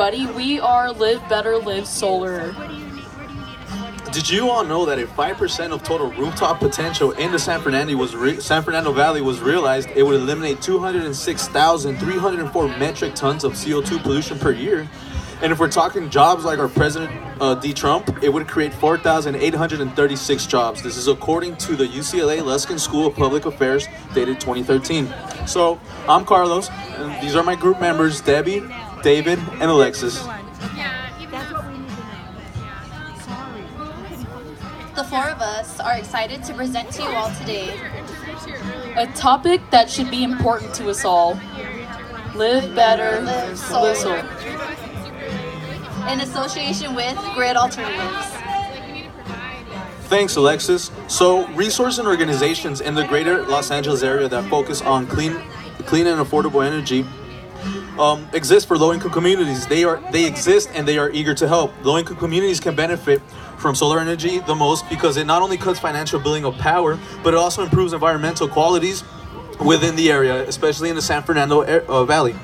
everybody. We are Live Better, Live Solar. Did you all know that if 5% of total rooftop potential in the San Fernando Valley was realized, it would eliminate 206,304 metric tons of CO2 pollution per year? And if we're talking jobs like our President D. Trump, it would create 4,836 jobs. This is according to the UCLA Luskin School of Public Affairs, dated 2013. So, I'm Carlos, and these are my group members, Debbie, David, and Alexis. The four of us are excited to present to you all today a topic that should be important to us all. Live better, live solar. In association with Grid Alternatives. Thanks, Alexis. So, resources and organizations in the greater Los Angeles area that focus on clean and affordable energy exist for low-income communities. They exist and they are eager to help. Low-income communities can benefit from solar energy the most because it not only cuts financial billing of power, but it also improves environmental qualities within the area, especially in the San Fernando Valley.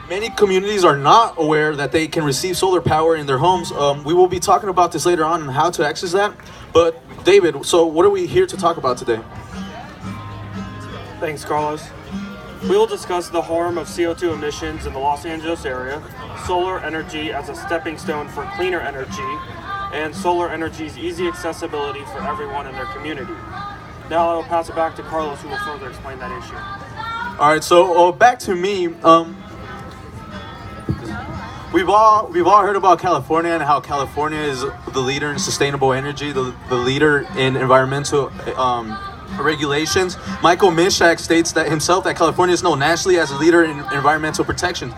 Many communities are not aware that they can receive solar power in their homes. We will be talking about this later on and how to access that. But David, so what are we here to talk about today? Thanks, Carlos. We will discuss the harm of CO2 emissions in the Los Angeles area, solar energy as a stepping stone for cleaner energy, and solar energy's easy accessibility for everyone in their community. Now I will pass it back to Carlos, who will further explain that issue. All right, so back to me. We've all heard about California and how California is the leader in sustainable energy, the leader in environmental regulations. Michael Minshak states that California is known nationally as a leader in environmental protection.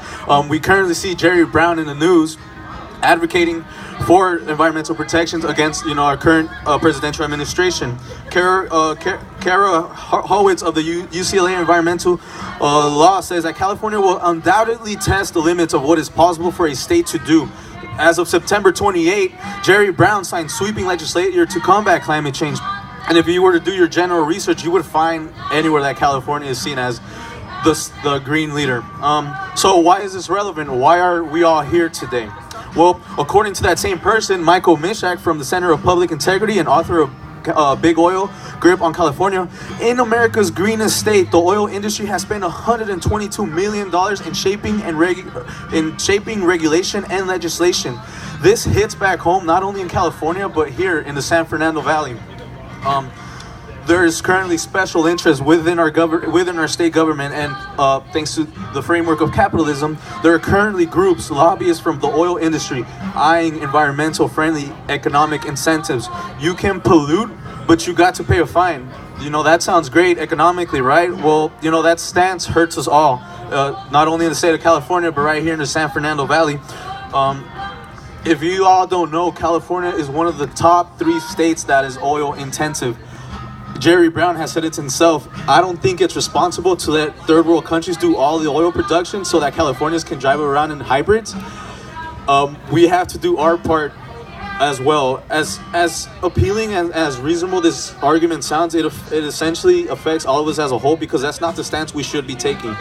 We currently see Jerry Brown in the news advocating for environmental protections against our current presidential administration. Kara Horwitz of the UCLA Environmental Law says that California will undoubtedly test the limits of what is possible for a state to do. As of September 28, Jerry Brown signed sweeping legislation to combat climate change. And if you were to do your general research, you would find anywhere that California is seen as the green leader. So why is this relevant? Why are we all here today? Well, according to that same person, Michael Minshak from the Center of Public Integrity and author of Big Oil, Grip on California, in America's greenest state, the oil industry has spent $122 million in shaping regulation and legislation. This hits back home not only in California, but here in the San Fernando Valley. There is currently special interest within our state government, and thanks to the framework of capitalism, there are currently groups, lobbyists from the oil industry, eyeing environmental friendly economic incentives. You can pollute, but you got to pay a fine. That sounds great economically, right? Well, that stance hurts us all, not only in the state of California, but right here in the San Fernando Valley. If you all don't know, California is one of the top 3 states that is oil intensive. Jerry Brown has said it himself. I don't think it's responsible to let third world countries do all the oil production so that Californians can drive around in hybrids. We have to do our part as well. As appealing and as reasonable this argument sounds, it essentially affects all of us as a whole, because that's not the stance we should be taking.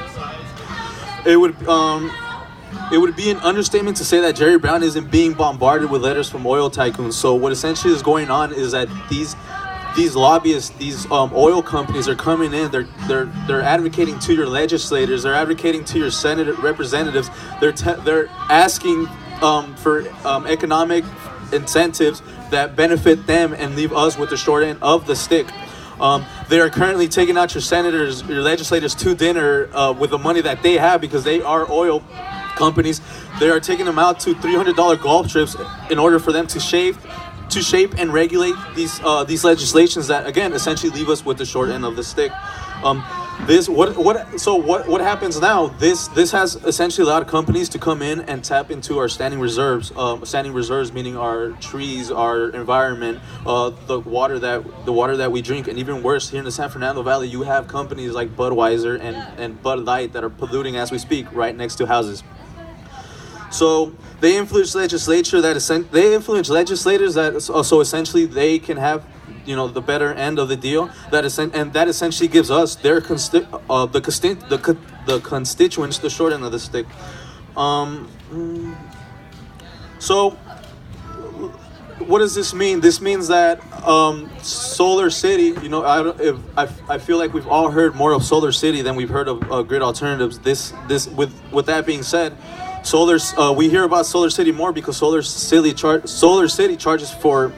It would be an understatement to say that Jerry Brown isn't being bombarded with letters from oil tycoons. So what essentially is going on is that these lobbyists, these oil companies are coming in. They're advocating to your legislators. They're advocating to your Senate representatives. They're asking for economic incentives that benefit them and leave us with the short end of the stick. They are currently taking out your senators, your legislators to dinner with the money that they have, because they are oil companies. They are taking them out to $300 golf trips in order for them to shape and regulate these legislations that, again, essentially leave us with the short end of the stick. What happens now? This has essentially allowed companies to come in and tap into our standing reserves. Standing reserves meaning our trees, our environment, the water that we drink, and even worse, here in the San Fernando Valley, you have companies like Budweiser and Bud Light that are polluting as we speak right next to houses. So they influence legislators that so essentially they can have the better end of the deal. That essentially gives us the constituents the short end of the stick. Um, so, what does this mean? This means that Solar City, you know, I feel like we've all heard more of Solar City than we've heard of grid alternatives. With that being said, we hear about Solar City more because Solar City charges for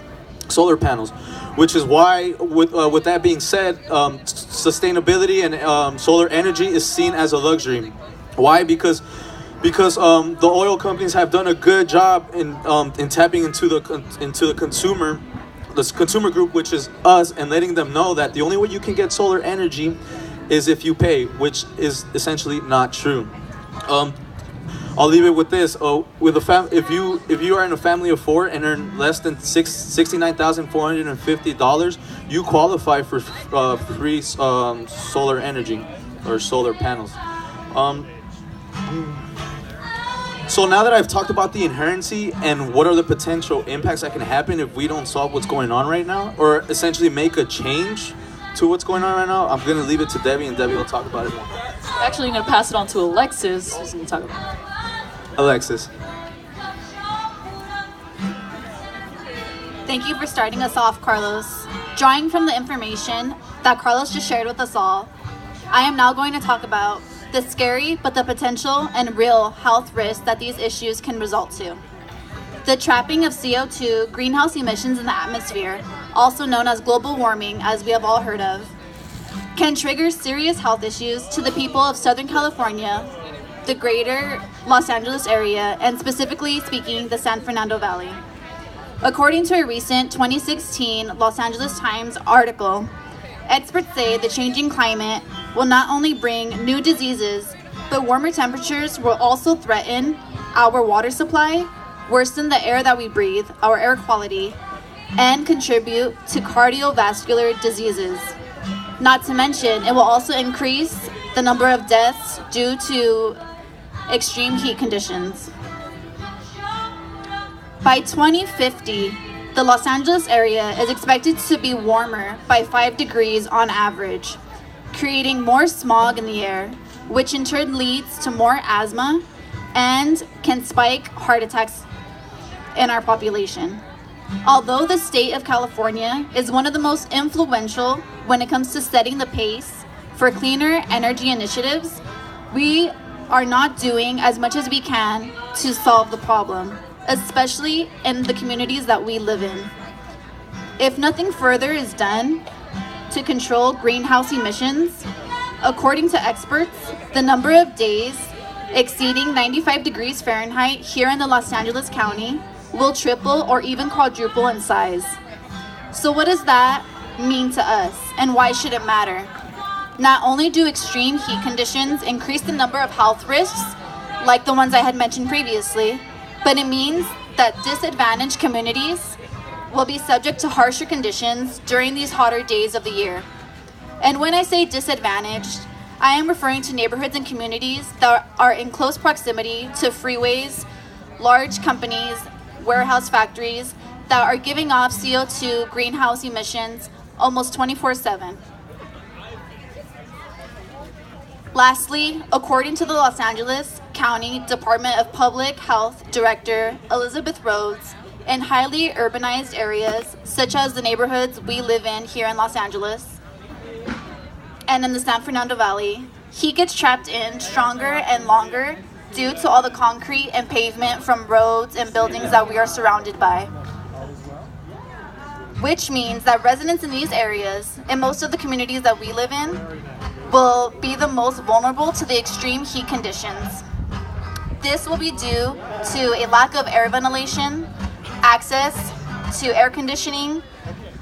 solar panels, which is why, with that being said, sustainability and solar energy is seen as a luxury. Why? Because the oil companies have done a good job in tapping into the consumer, this consumer group, which is us, and letting them know that the only way you can get solar energy is if you pay, which is essentially not true. I'll leave it with this: if you are in a family of 4 and earn less than $69,450, you qualify for free solar energy or solar panels. So now that I've talked about the inherency and what are the potential impacts that can happen if we don't solve what's going on right now, or essentially make a change to what's going on right now, I'm going to leave it to Debbie, and Debbie will talk about it more. Actually, I'm going to pass it on to Alexis, who's going to talk about it. Alexis. Thank you for starting us off, Carlos. Drawing from the information that Carlos just shared with us all, I am now going to talk about the scary but the potential and real health risks that these issues can result to. The trapping of CO2, greenhouse emissions in the atmosphere, also known as global warming, as we have all heard of, can trigger serious health issues to the people of Southern California, the greater Los Angeles area, and specifically speaking, the San Fernando Valley. According to a recent 2016 Los Angeles Times article, experts say the changing climate will not only bring new diseases, but warmer temperatures will also threaten our water supply, worsen the air that we breathe, our air quality, and contribute to cardiovascular diseases. Not to mention, it will also increase the number of deaths due to extreme heat conditions. By 2050, the Los Angeles area is expected to be warmer by 5 degrees on average, creating more smog in the air, which in turn leads to more asthma and can spike heart attacks in our population. Although the state of California is one of the most influential when it comes to setting the pace for cleaner energy initiatives, we are not doing as much as we can to solve the problem, especially in the communities that we live in. If nothing further is done to control greenhouse emissions, according to experts, the number of days exceeding 95 degrees Fahrenheit here in the Los Angeles County will triple or even quadruple in size. So what does that mean to us, and why should it matter? Not only do extreme heat conditions increase the number of health risks, like the ones I had mentioned previously, but it means that disadvantaged communities will be subject to harsher conditions during these hotter days of the year. And when I say disadvantaged, I am referring to neighborhoods and communities that are in close proximity to freeways, large companies, warehouse factories that are giving off CO2 greenhouse emissions almost 24/7. Lastly, according to the Los Angeles County Department of Public Health Director Elizabeth Rhodes, in highly urbanized areas, such as the neighborhoods we live in here in Los Angeles and in the San Fernando Valley, heat gets trapped in stronger and longer due to all the concrete and pavement from roads and buildings that we are surrounded by. Which means that residents in these areas, in most of the communities that we live in, will be the most vulnerable to the extreme heat conditions. This will be due to a lack of air ventilation, access to air conditioning,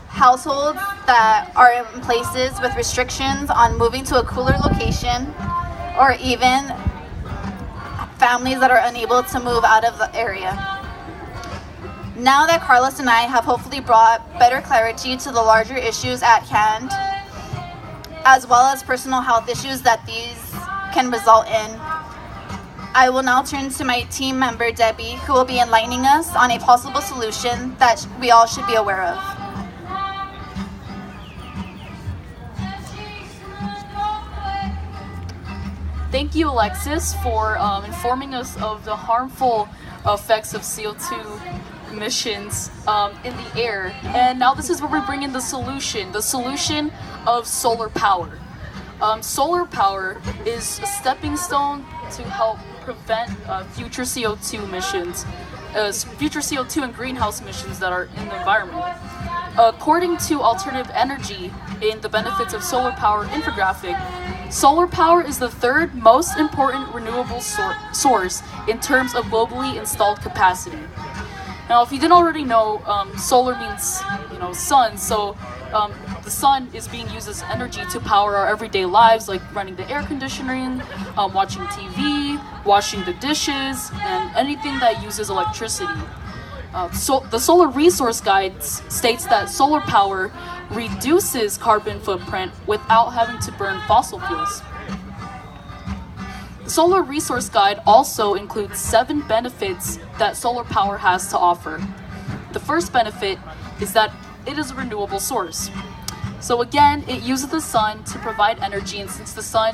households that are in places with restrictions on moving to a cooler location, or even families that are unable to move out of the area. Now that Carlos and I have hopefully brought better clarity to the larger issues at hand, as well as personal health issues that these can result in, I will now turn to my team member, Debbie, who will be enlightening us on a possible solution that we all should be aware of. thank you, Alexis, for informing us of the harmful effects of CO2 emissions in the air. And now this is where we bring in the solution of solar power. Solar power is a stepping stone to help prevent future CO2 emissions, future CO2 and greenhouse emissions that are in the environment. According to Alternative Energy in the Benefits of Solar Power infographic, solar power is the third most important renewable source in terms of globally installed capacity. Now, if you didn't already know, solar means, sun, so the sun is being used as energy to power our everyday lives, like running the air conditioning, watching TV, washing the dishes, and anything that uses electricity. The Solar Resource Guide states that solar power reduces carbon footprint without having to burn fossil fuels. The Solar Resource Guide also includes 7 benefits that solar power has to offer. The first benefit is that it is a renewable source. So again, it uses the sun to provide energy, and since the sun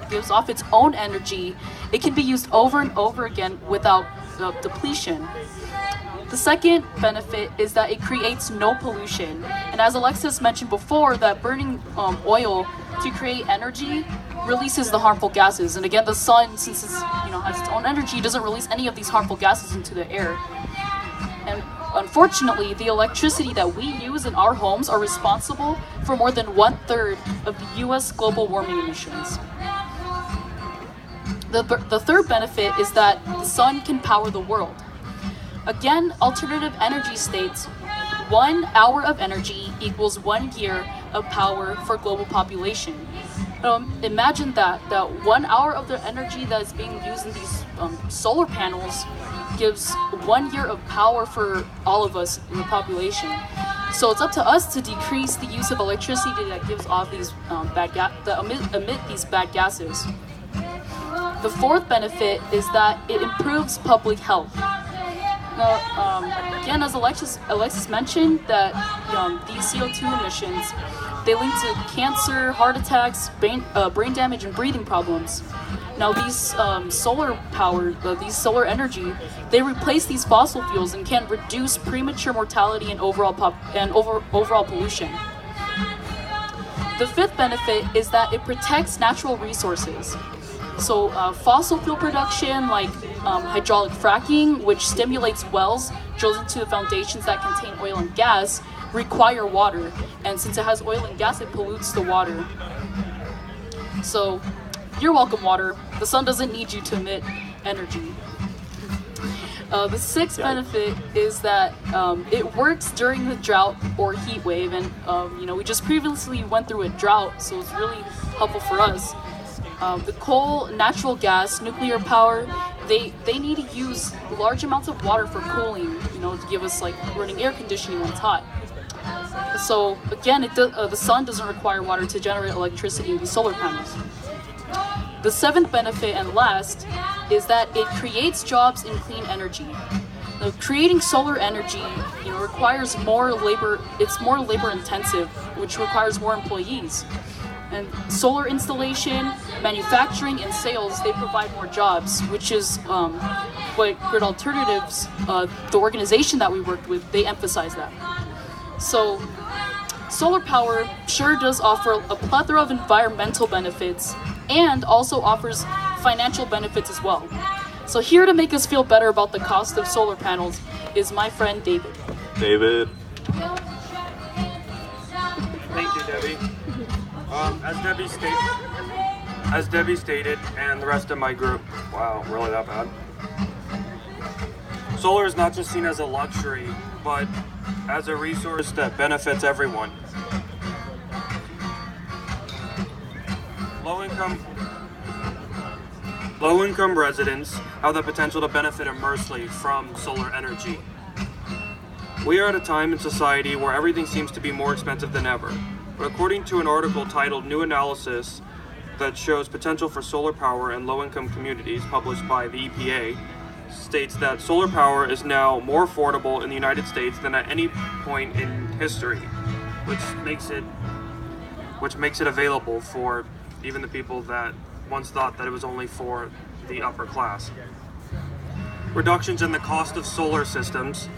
gives off its own energy, it can be used over and over again without depletion. The second benefit is that it creates no pollution. And as Alexis mentioned before, that burning oil to create energy releases the harmful gases. And again, the sun, since it has its own energy, doesn't release any of these harmful gases into the air. And unfortunately, the electricity that we use in our homes are responsible for more than 1/3 of the US global warming emissions. The third benefit is that the sun can power the world. Again, Alternative Energy states 1 hour of energy equals 1 year of power for global population. Imagine that 1 hour of the energy that is being used in these solar panels gives 1 year of power for all of us in the population. So it's up to us to decrease the use of electricity that gives off these emit these bad gases. The fourth benefit is that it improves public health. Now, again, as Alexis mentioned, that these CO2 emissions, they link to cancer, heart attacks, brain damage, and breathing problems. Now, these solar power, these solar energy, they replace these fossil fuels and can reduce premature mortality and overall pollution. The fifth benefit is that it protects natural resources. So fossil fuel production, like hydraulic fracking, which stimulates wells drilled into the foundations that contain oil and gas, require water. And since it has oil and gas, it pollutes the water. So you're welcome, water. The sun doesn't need you to emit energy. The sixth benefit is that it works during the drought or heat wave. And we just previously went through a drought, so it's really helpful for us. The coal, natural gas, nuclear power, they need to use large amounts of water for cooling, to give us like running air conditioning when it's hot. So again, the sun doesn't require water to generate electricity in these solar panels. The seventh benefit and last is that it creates jobs in clean energy. Now, creating solar energy, requires more labor. It's more labor intensive, which requires more employees. And solar installation, manufacturing, and sales, they provide more jobs, which is what Grid Alternatives, the organization that we worked with, they emphasize that. So solar power sure does offer a plethora of environmental benefits and also offers financial benefits as well. So here to make us feel better about the cost of solar panels is my friend David. David. Thank you, Debbie. As Debbie stated, and the rest of my group, wow, really that bad? Solar is not just seen as a luxury, but as a resource that benefits everyone. Low-income residents have the potential to benefit immensely from solar energy. We are at a time in society where everything seems to be more expensive than ever. But according to an article titled New Analysis that shows potential for solar power in low-income communities published by the EPA, states that solar power is now more affordable in the United States than at any point in history, which makes it available for even the people that once thought that it was only for the upper class. Reductions in the cost of solar systems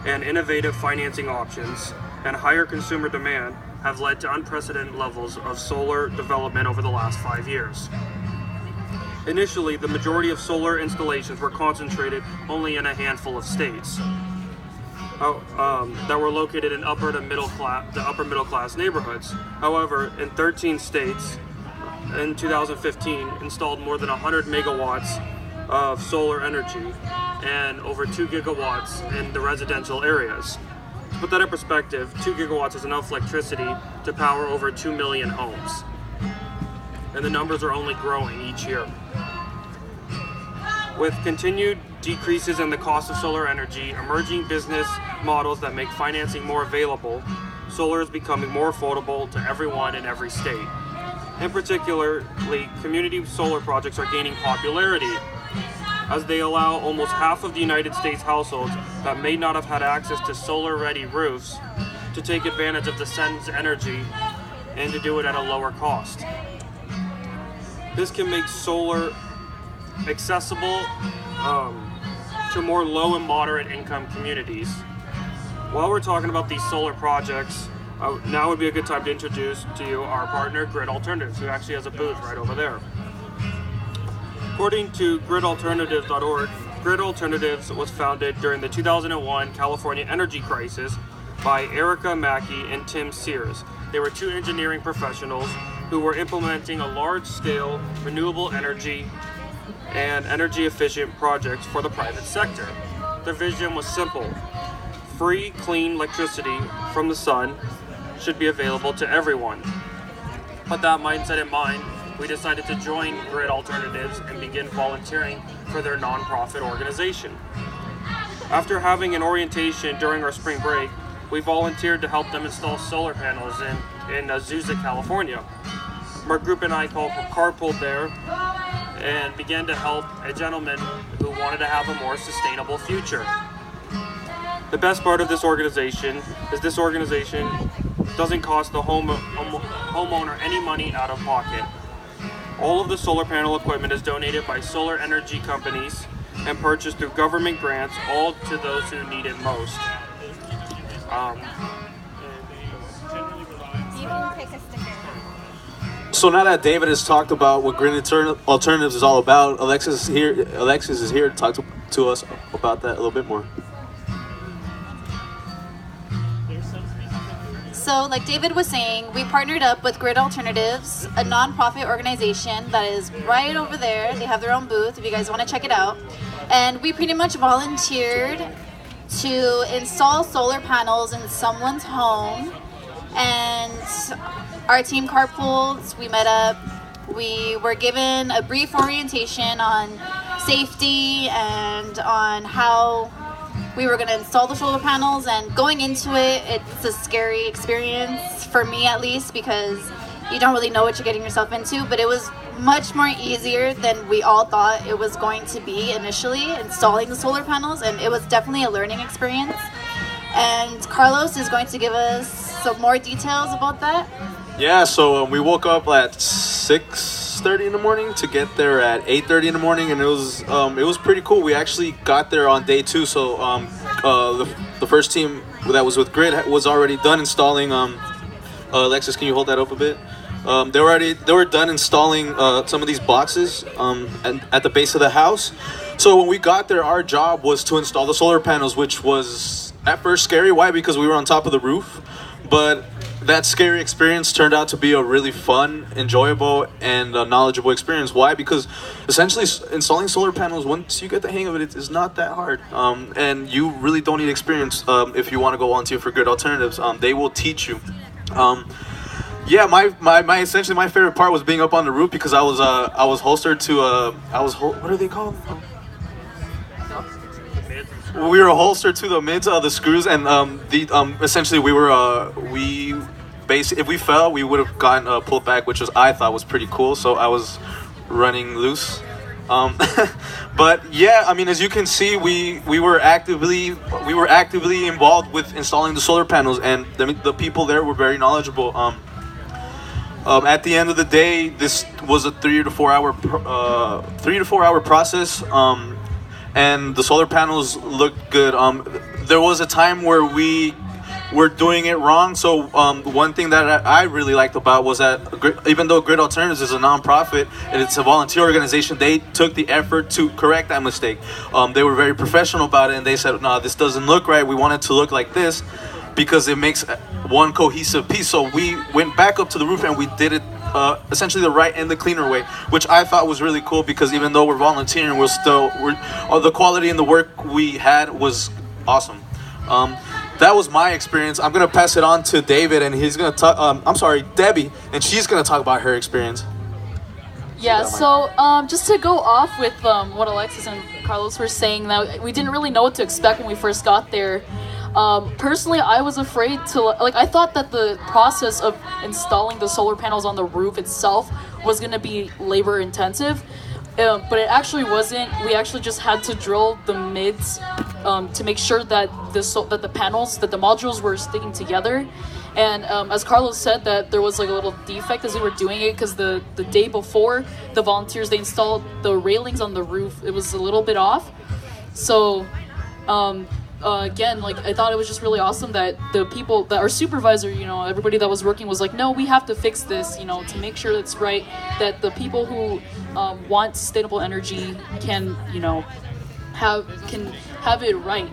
and innovative financing options and higher consumer demand have led to unprecedented levels of solar development over the last 5 years. Initially, the majority of solar installations were concentrated only in a handful of states that were located in the upper middle class neighborhoods. However, in 13 states in 2015 installed more than 100 megawatts of solar energy and over 2 gigawatts in the residential areas. To put that in perspective, 2 gigawatts is enough electricity to power over 2 million homes. And the numbers are only growing each year. With continued decreases in the cost of solar energy, emerging business models that make financing more available, solar is becoming more affordable to everyone in every state. In particular, community solar projects are gaining popularity as they allow almost half of the United States households that may not have had access to solar-ready roofs to take advantage of the sun's energy and to do it at a lower cost. This can make solar accessible to more low and moderate income communities. While we're talking about these solar projects, now would be a good time to introduce to you our partner, Grid Alternatives, who actually has a booth right over there. According to gridalternatives.org, Grid Alternatives was founded during the 2001 California energy crisis by Erica Mackey and Tim Sears. They were two engineering professionals who were implementing a large-scale renewable energy and energy-efficient projects for the private sector. Their vision was simple. Free, clean electricity from the sun should be available to everyone. With that mindset in mind, we decided to join Grid Alternatives and begin volunteering for their nonprofit organization. After having an orientation during our spring break, we volunteered to help them install solar panels in Azusa, California. Our group and I carpooled there and began to help a gentleman who wanted to have a more sustainable future. The best part of this organization is this organization doesn't cost the homeowner any money out of pocket. All of the solar panel equipment is donated by solar energy companies and purchased through government grants, all to those who need it most. You can take a sticker. So now that David has talked about what Grid Alternatives is all about, Alexis is here to talk to us about that a little bit more. So, like David was saying, we partnered up with Grid Alternatives, a nonprofit organization that is right over there. They have their own booth if you guys want to check it out. And we pretty much volunteered to install solar panels in someone's home. And our team carpooled, we met up, we were given a brief orientation on safety and on how we were going to install the solar panels, and going into it, it's a scary experience, for me at least, because you don't really know what you're getting yourself into, but it was much more easier than we all thought it was going to be initially, installing the solar panels, and it was definitely a learning experience. And Carlos is going to give us some more details about that. Yeah, so we woke up at 6:30 in the morning to get there at 8:30 in the morning, and it was pretty cool. We actually got there on day 2, so the first team that was with Grid was already done installing. Alexis, can you hold that up a bit? They were done installing some of these boxes and at the base of the house. So when we got there, our job was to install the solar panels, which was at first scary. Why? Because we were on top of the roof, but that scary experience turned out to be a really fun, enjoyable, and knowledgeable experience. Why? Because essentially installing solar panels, once you get the hang of it, it's not that hard. And you really don't need experience if you want to go volunteer for Grid Alternatives. They will teach you. Yeah, my essentially my favorite part was being up on the roof, because I was holstered to what are they called? We were holstered to the mids of the screws, and essentially if we fell, we would have gotten pulled back, which I thought was pretty cool. So I was running loose. But yeah, I mean, as you can see, we were actively involved with installing the solar panels, and the people there were very knowledgeable. At the end of the day, this was a 3 to 4 hour process, and the solar panels looked good. There was a time where we were doing it wrong. So one thing that I really liked about was that even though Grid Alternatives is a nonprofit and it's a volunteer organization, they took the effort to correct that mistake. They were very professional about it, and they said, "No, this doesn't look right. We want it to look like this," because it makes one cohesive piece. So we went back up to the roof and we did it essentially the right and the cleaner way, which I thought was really cool, because even though we're volunteering, the quality in the work we had was awesome. That was my experience. I'm gonna pass it on to David, and he's gonna talk. Debbie, and she's gonna talk about her experience. Yeah, so just to go off with what Alexis and Carlos were saying, that we didn't really know what to expect when we first got there. Personally, I was afraid to, I thought that the process of installing the solar panels on the roof itself was going to be labor intensive, but it actually wasn't. We actually just had to drill the mids to make sure that the modules were sticking together. And as Carlos said, that there was like a little defect as we were doing it, because the day before, the volunteers, they installed the railings on the roof. It was a little bit off. So again, I thought it was just really awesome that the people, that our supervisor, everybody that was working was like, no, we have to fix this, to make sure it's right, that the people who want sustainable energy can, have it right.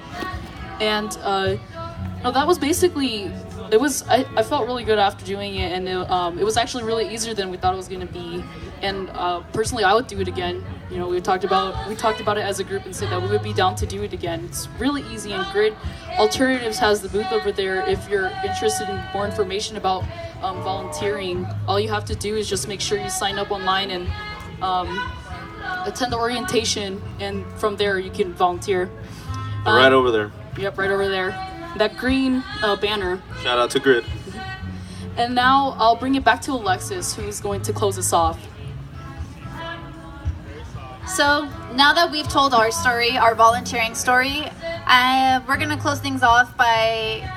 And that was basically, I felt really good after doing it, and it was actually really easier than we thought it was going to be. And personally, I would do it again. We talked about it as a group and said that we would be down to do it again. It's really easy, and Grid Alternatives has the booth over there. If you're interested in more information about volunteering, all you have to do is just make sure you sign up online and attend the orientation, and from there you can volunteer. Right over there. Yep, right over there. That green banner. Shout out to Grid. And now I'll bring it back to Alexis, who's going to close us off. So now that we've told our story, our volunteering story, we're going to close things off by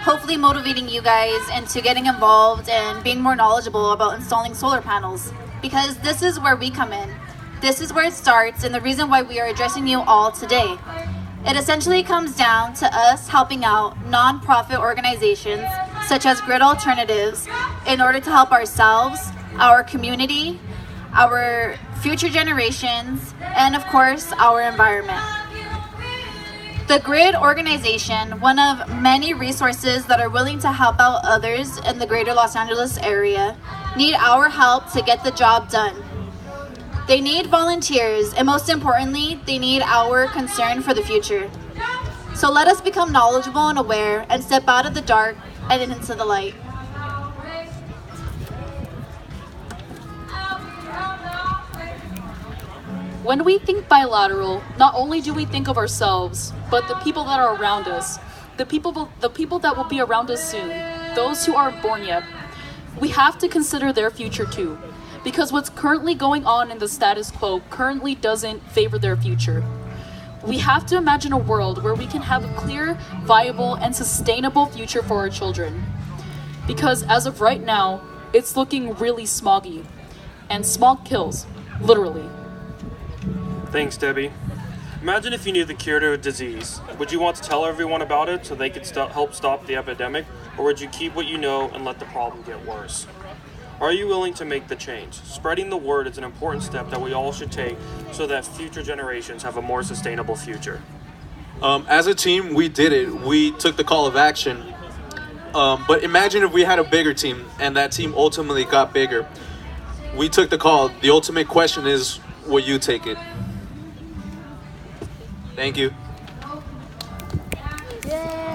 hopefully motivating you guys into getting involved and being more knowledgeable about installing solar panels, because this is where we come in. This is where it starts, and the reason why we are addressing you all today. It essentially comes down to us helping out non-profit organizations such as Grid Alternatives in order to help ourselves, our community, our future generations, and of course, our environment. The Grid organization, one of many resources that are willing to help out others in the greater Los Angeles area, need our help to get the job done. They need volunteers, and most importantly, they need our concern for the future. So let us become knowledgeable and aware and step out of the dark and into the light. When we think bilateral, not only do we think of ourselves, but the people that are around us, the people that will be around us soon, those who aren't born yet. We have to consider their future too, because what's currently going on in the status quo currently doesn't favor their future. We have to imagine a world where we can have a clear, viable, and sustainable future for our children. Because as of right now, it's looking really smoggy, and smog kills, literally. Thanks, Debbie. Imagine if you knew the cure to a disease. Would you want to tell everyone about it so they could help stop the epidemic, or would you keep what you know and let the problem get worse? Are you willing to make the change? Spreading the word is an important step that we all should take so that future generations have a more sustainable future. As a team, we did it. We took the call of action. But imagine if we had a bigger team and that team ultimately got bigger. We took the call. The ultimate question is, will you take it? Thank you. Yay!